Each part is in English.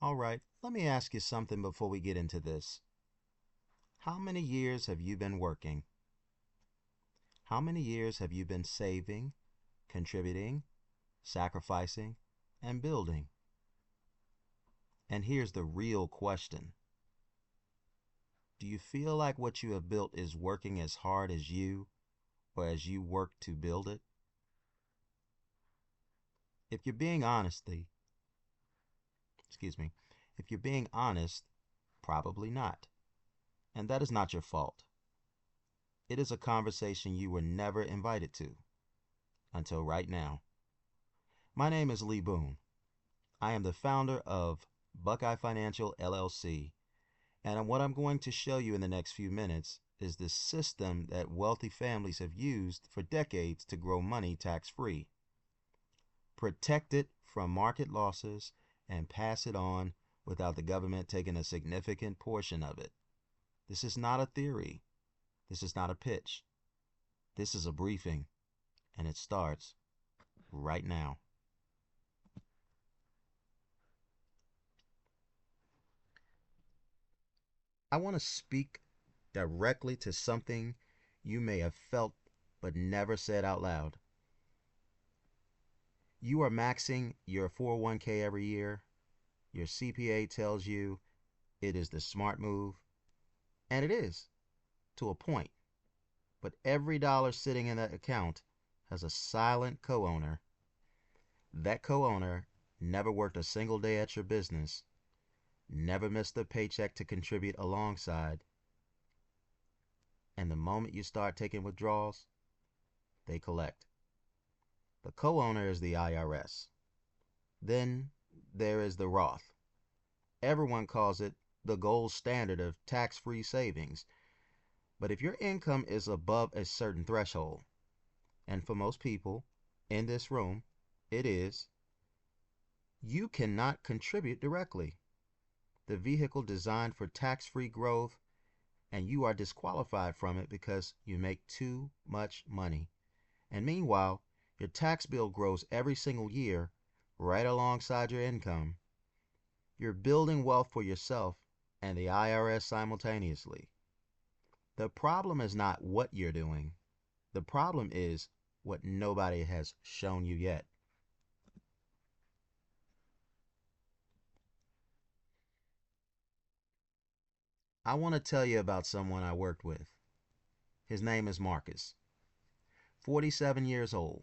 All right, let me ask you something before we get into this. How many years have you been working? How many years have you been saving, contributing, sacrificing, and building? And here's the real question. Do you feel like what you have built is working as hard as you or as you work to build it? If you're being honestly, excuse me, if you're being honest, probably not. And that is not your fault. It is a conversation you were never invited to until right now. My name is Lee Boone. I am the founder of Buckeye Financial LLC, and what I'm going to show you in the next few minutes is the system that wealthy families have used for decades to grow money tax-free. Protect it from market losses and pass it on without the government taking a significant portion of it. This is not a theory. This is not a pitch. This is a briefing, and it starts right now. I want to speak directly to something you may have felt but never said out loud. You are maxing your 401k every year. Your CPA tells you it is the smart move, and it is to a point. But every dollar sitting in that account has a silent co-owner. That co-owner never worked a single day at your business, never missed a paycheck to contribute alongside, and the moment you start taking withdrawals, they collect. The co-owner is the IRS. Then there is the Roth. Everyone calls it the gold standard of tax-free savings. But if your income is above a certain threshold, and for most people in this room, it is, you cannot contribute directly. The vehicle designed for tax-free growth, and you are disqualified from it because you make too much money. And meanwhile, your tax bill grows every single year right alongside your income. You're building wealth for yourself and the IRS simultaneously. The problem is not what you're doing. The problem is what nobody has shown you yet. I want to tell you about someone I worked with. His name is Marcus. 47 years old,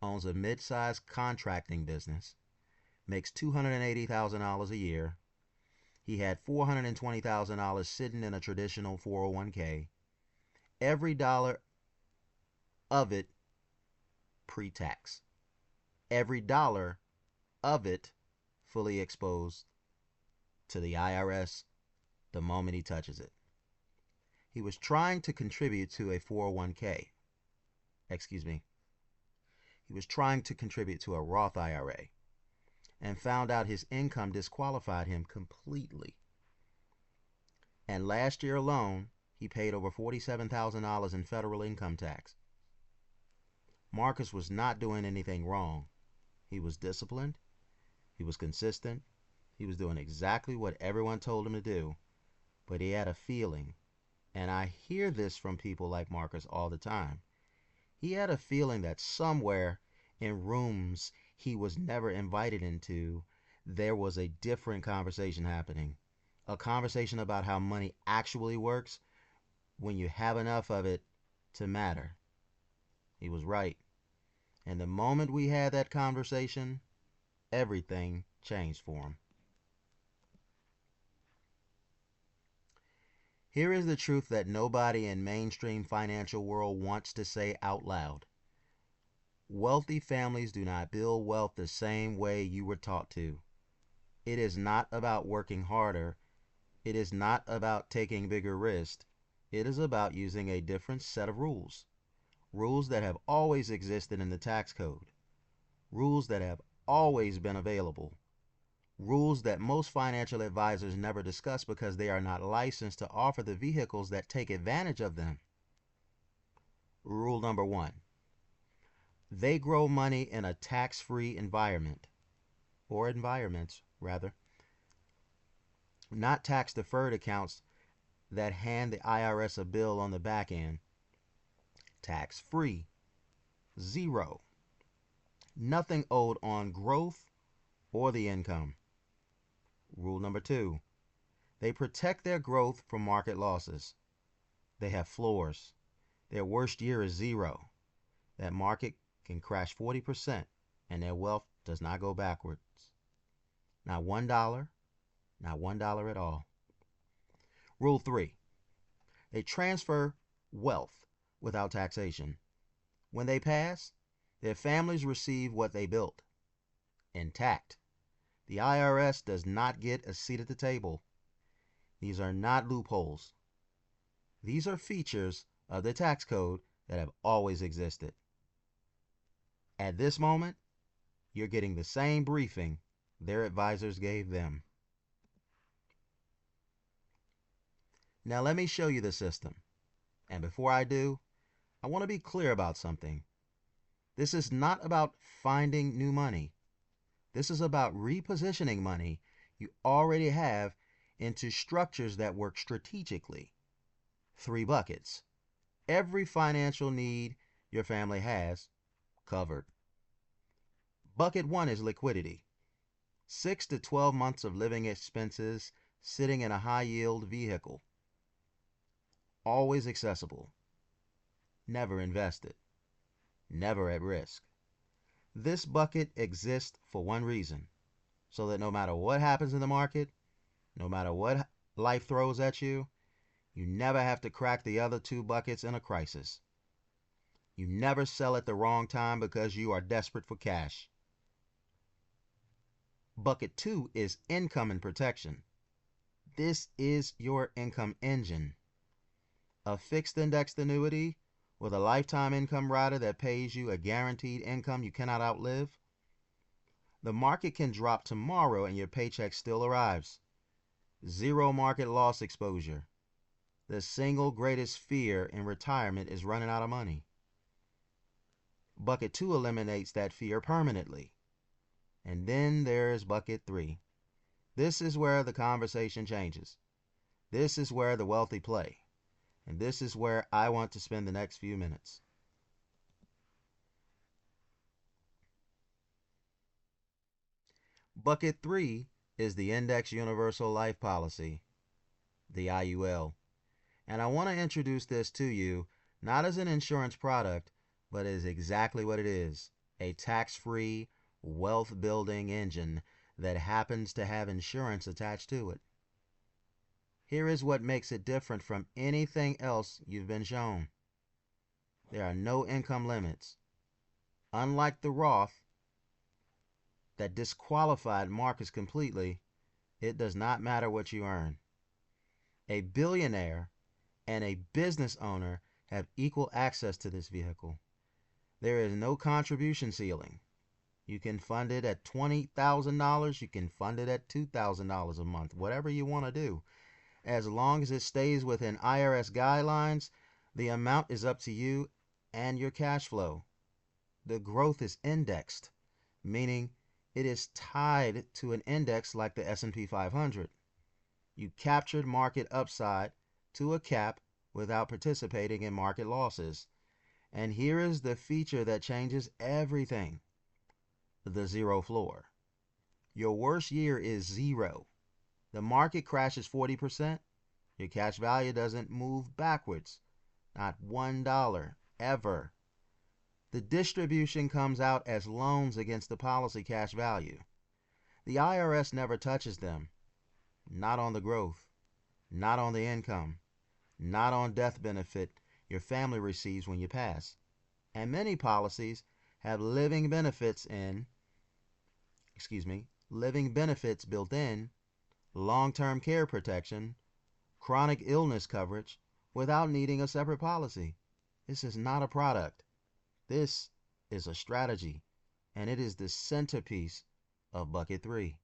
owns a mid-sized contracting business, makes $280,000 a year. He had $420,000 sitting in a traditional 401k. Every dollar of it pre-tax. Every dollar of it fully exposed to the IRS the moment he touches it. He was trying to contribute to a 401k. Excuse me. He was trying to contribute to a Roth IRA and found out his income disqualified him completely. And last year alone, he paid over $47,000 in federal income tax. Marcus was not doing anything wrong. He was disciplined. He was consistent. He was doing exactly what everyone told him to do. But he had a feeling, and I hear this from people like Marcus all the time. He had a feeling that somewhere in rooms he was never invited into, there was a different conversation happening. A conversation about how money actually works when you have enough of it to matter. He was right. And the moment we had that conversation, everything changed for him. Here is the truth that nobody in mainstream financial world wants to say out loud. Wealthy families do not build wealth the same way you were taught to. It is not about working harder. It is not about taking bigger risks. It is about using a different set of rules. Rules that have always existed in the tax code. Rules that have always been available. Rules that most financial advisors never discuss because they are not licensed to offer the vehicles that take advantage of them. Rule number one. They grow money in a tax-free environment, or environments, rather. not tax deferred accounts that hand the IRS a bill on the back end. Tax free. Zero. Nothing owed on growth or the income. Rule number 2. They protect their growth from market losses. They have floors. Their worst year is zero. That market can crash 40% and their wealth does not go backwards. Not $1, not $1 at all. Rule 3. They transfer wealth without taxation. When they pass, their families receive what they built, intact. The IRS does not get a seat at the table. These are not loopholes. These are features of the tax code that have always existed. At this moment, you're getting the same briefing their advisors gave them. Now let me show you the system. And before I do, I want to be clear about something. This is not about finding new money. This is about repositioning money you already have into structures that work strategically. 3 buckets. Every financial need your family has covered. Bucket 1 is liquidity. 6 to 12 months of living expenses sitting in a high-yield vehicle. Always accessible. Never invested. Never at risk. This bucket exists for one reason, so that no matter what happens in the market, no matter what life throws at you, you never have to crack the other 2 buckets in a crisis. You never sell at the wrong time because you are desperate for cash. Bucket 2 is income and protection. This is your income engine. A fixed indexed annuity with a lifetime income rider that pays you a guaranteed income you cannot outlive. The market can drop tomorrow and your paycheck still arrives. Zero market loss exposure. The single greatest fear in retirement is running out of money. Bucket 2 eliminates that fear permanently. And then there's bucket 3. This is where the conversation changes. This is where the wealthy play. And this is where I want to spend the next few minutes. Bucket 3 is the Index Universal Life Policy, the IUL. And I want to introduce this to you not as an insurance product, but as exactly what it is, a tax-free wealth-building engine that happens to have insurance attached to it. Here is what makes it different from anything else you've been shown. There are no income limits. Unlike the Roth that disqualified Marcus completely, it does not matter what you earn. A billionaire and a business owner have equal access to this vehicle. There is no contribution ceiling. You can fund it at $20,000. You can fund it at $2,000 a month, whatever you want to do. As long as it stays within IRS guidelines, the amount is up to you and your cash flow. The growth is indexed, meaning it is tied to an index like the S&P 500. You captured market upside to a cap without participating in market losses. And here is the feature that changes everything. The zero floor. Your worst year is zero. The market crashes 40%. Your cash value doesn't move backwards. Not $1 ever. The distribution comes out as loans against the policy cash value. The IRS never touches them. Not on the growth. Not on the income. Not on death benefit your family receives when you pass. And many policies have living benefits built in, long-term care protection, chronic illness coverage, without needing a separate policy. This is not a product. This is a strategy, and it is the centerpiece of Bucket 3.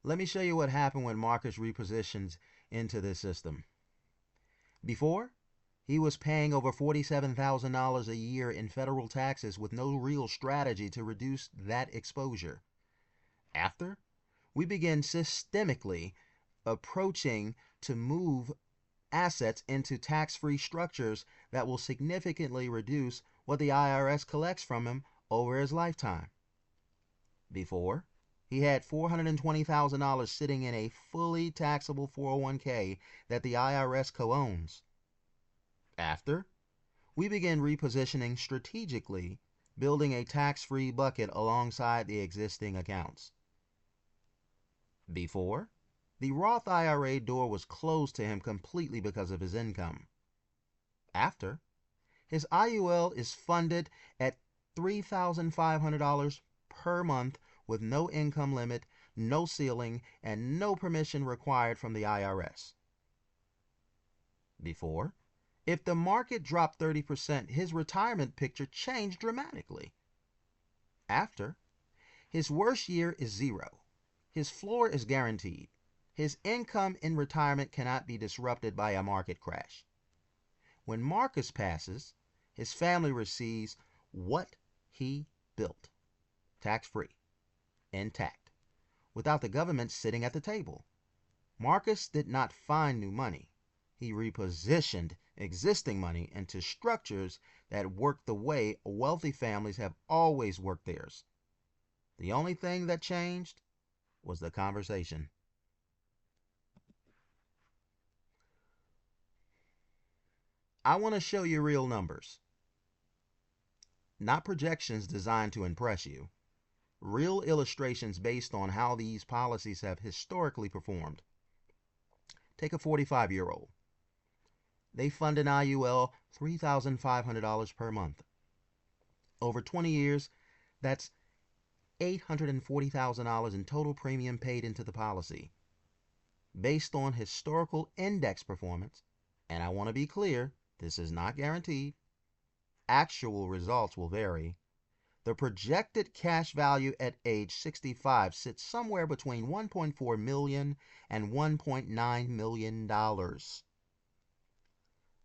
Let me show you what happened when Marcus repositions into this system. Before, he was paying over $47,000 a year in federal taxes with no real strategy to reduce that exposure. After, we begin systemically approaching to move assets into tax-free structures that will significantly reduce what the IRS collects from him over his lifetime. Before, he had $420,000 sitting in a fully taxable 401k that the IRS co-owns. After, we begin repositioning strategically, building a tax-free bucket alongside the existing accounts. Before, the Roth IRA door was closed to him completely because of his income. After, his IUL is funded at $3,500 per month with no income limit, no ceiling, and no permission required from the IRS. Before, if the market dropped 30%, his retirement picture changed dramatically. After, his worst year is zero. His floor is guaranteed. His income in retirement cannot be disrupted by a market crash. When Marcus passes, his family receives what he built, tax-free, intact, without the government sitting at the table. Marcus did not find new money. He repositioned existing money into structures that work the way wealthy families have always worked theirs. The only thing that changed was the conversation. I want to show you real numbers, not projections designed to impress you. Real illustrations based on how these policies have historically performed. Take a 45-year-old. They fund an IUL $3,500 per month. Over 20 years, that's $840,000 in total premium paid into the policy. Based on historical index performance, and I want to be clear, this is not guaranteed, actual results will vary. The projected cash value at age 65 sits somewhere between $1.4 million and $1.9 million.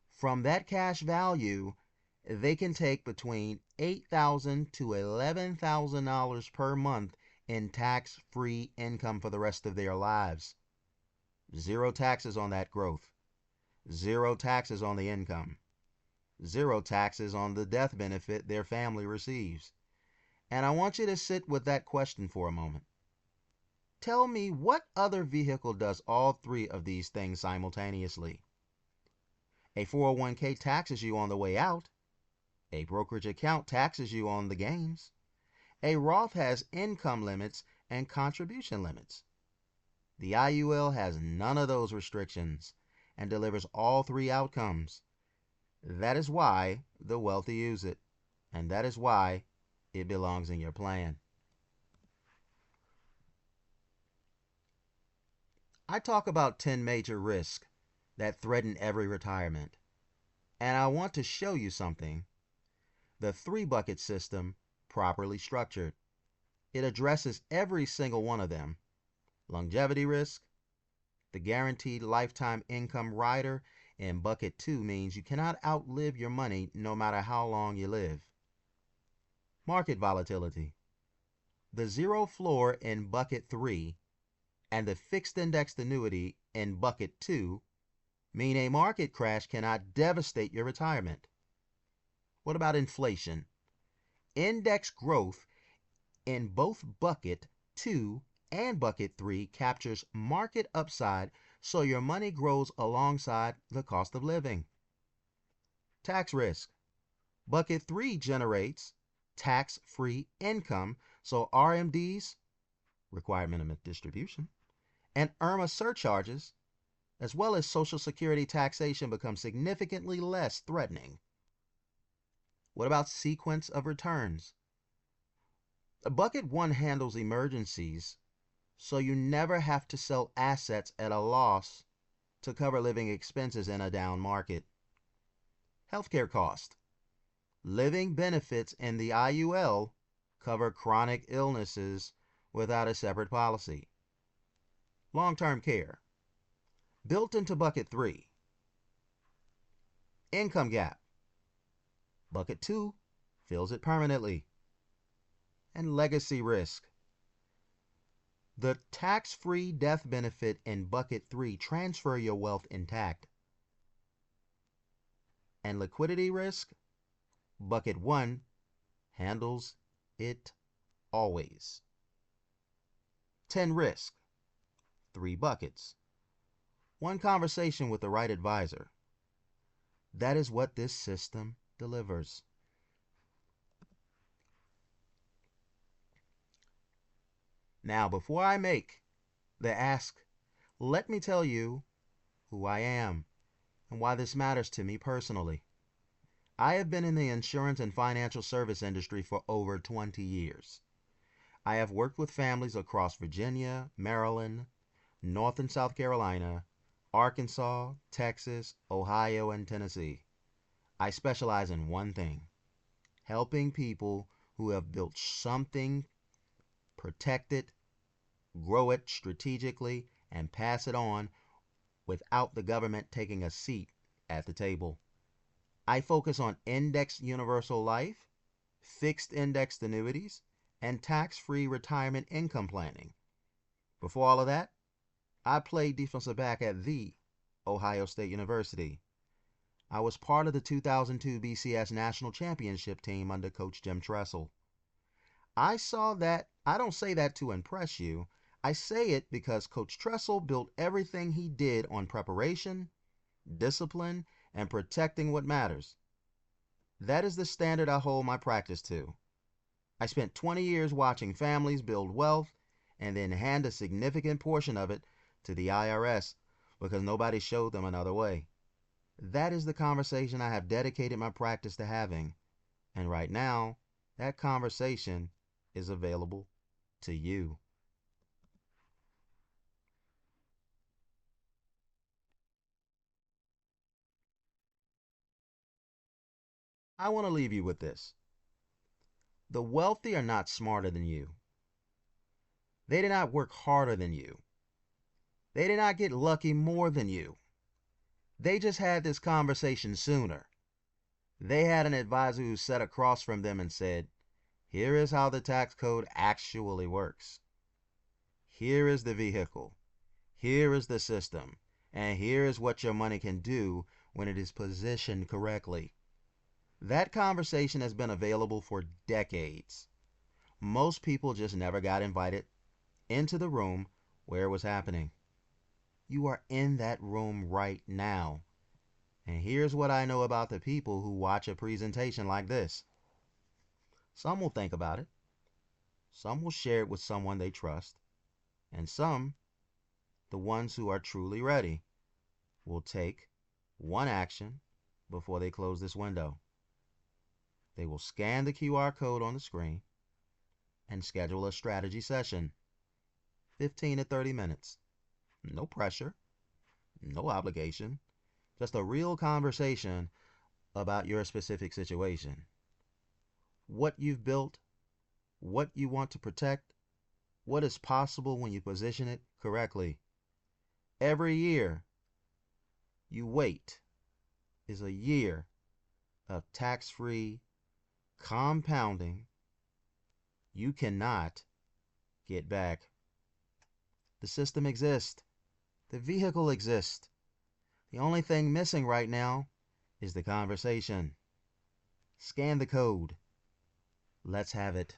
From that cash value, they can take between $8,000 to $11,000 per month in tax-free income for the rest of their lives. Zero taxes on that growth. Zero taxes on the income. Zero taxes on the death benefit their family receives. And I want you to sit with that question for a moment. Tell me, what other vehicle does all three of these things simultaneously? A 401k taxes you on the way out. A brokerage account taxes you on the gains. A Roth has income limits and contribution limits. The IUL has none of those restrictions and delivers all three outcomes. That is why the wealthy use it, and that is why it belongs in your plan. I talk about 10 major risks that threaten every retirement, and I want to show you something. The three-bucket system, properly structured, it addresses every single one of them. Longevity risk, the guaranteed lifetime income rider in bucket 2 means you cannot outlive your money no matter how long you live. Market volatility, the zero floor in bucket 3 and the fixed indexed annuity in bucket 2 mean a market crash cannot devastate your retirement. What about inflation? Index growth in both bucket 2 and bucket 3 captures market upside, so your money grows alongside the cost of living. Tax risk. Bucket 3 generates tax-free income, so RMDs, required minimum distribution, and IRMA surcharges, as well as Social Security taxation, become significantly less threatening. What about sequence of returns? Bucket 1 handles emergencies, so you never have to sell assets at a loss to cover living expenses in a down market. Healthcare cost. Living benefits in the IUL cover chronic illnesses without a separate policy. Long-term care. Built into bucket 3. Income gap. Bucket 2 fills it permanently. And legacy risk. The tax-free death benefit in Bucket 3 transfer your wealth intact. And liquidity risk, Bucket 1 handles it always. 10 risk, 3 buckets. 1 conversation with the right advisor. That is what this system delivers. Now, before I make the ask, let me tell you who I am and why this matters to me personally. I have been in the insurance and financial service industry for over 20 years. I have worked with families across Virginia, Maryland, North and South Carolina, Arkansas, Texas, Ohio, and Tennessee. I specialize in one thing: helping people who have built something, protect it, grow it strategically, and pass it on without the government taking a seat at the table. I focus on indexed universal life, fixed indexed annuities, and tax-free retirement income planning. Before all of that, I played defensive back at the Ohio State University. I was part of the 2002 BCS National Championship team under Coach Jim Tressel. I don't say that to impress you. I say it because Coach Tressel built everything he did on preparation, discipline, and protecting what matters. That is the standard I hold my practice to. I spent 20 years watching families build wealth and then hand a significant portion of it to the IRS because nobody showed them another way. That is the conversation I have dedicated my practice to having. And right now, that conversation is available to you. I want to leave you with this. The wealthy are not smarter than you. They did not work harder than you. They did not get lucky more than you. They just had this conversation sooner. They had an advisor who sat across from them and said, "Here is how the tax code actually works. Here is the vehicle. Here is the system. And here is what your money can do when it is positioned correctly." That conversation has been available for decades. Most people just never got invited into the room where it was happening. You are in that room right now. And here's what I know about the people who watch a presentation like this. Some will think about it. Some will share it with someone they trust. And some, the ones who are truly ready, will take one action before they close this window. They will scan the QR code on the screen and schedule a strategy session. 15 to 30 minutes. No pressure, no obligation, just a real conversation about your specific situation. What you've built, what you want to protect, what is possible when you position it correctly. Every year you wait is a year of tax-free compounding you cannot get back. The system exists. The vehicle exists. The only thing missing right now is the conversation. Scan the code. Let's have it.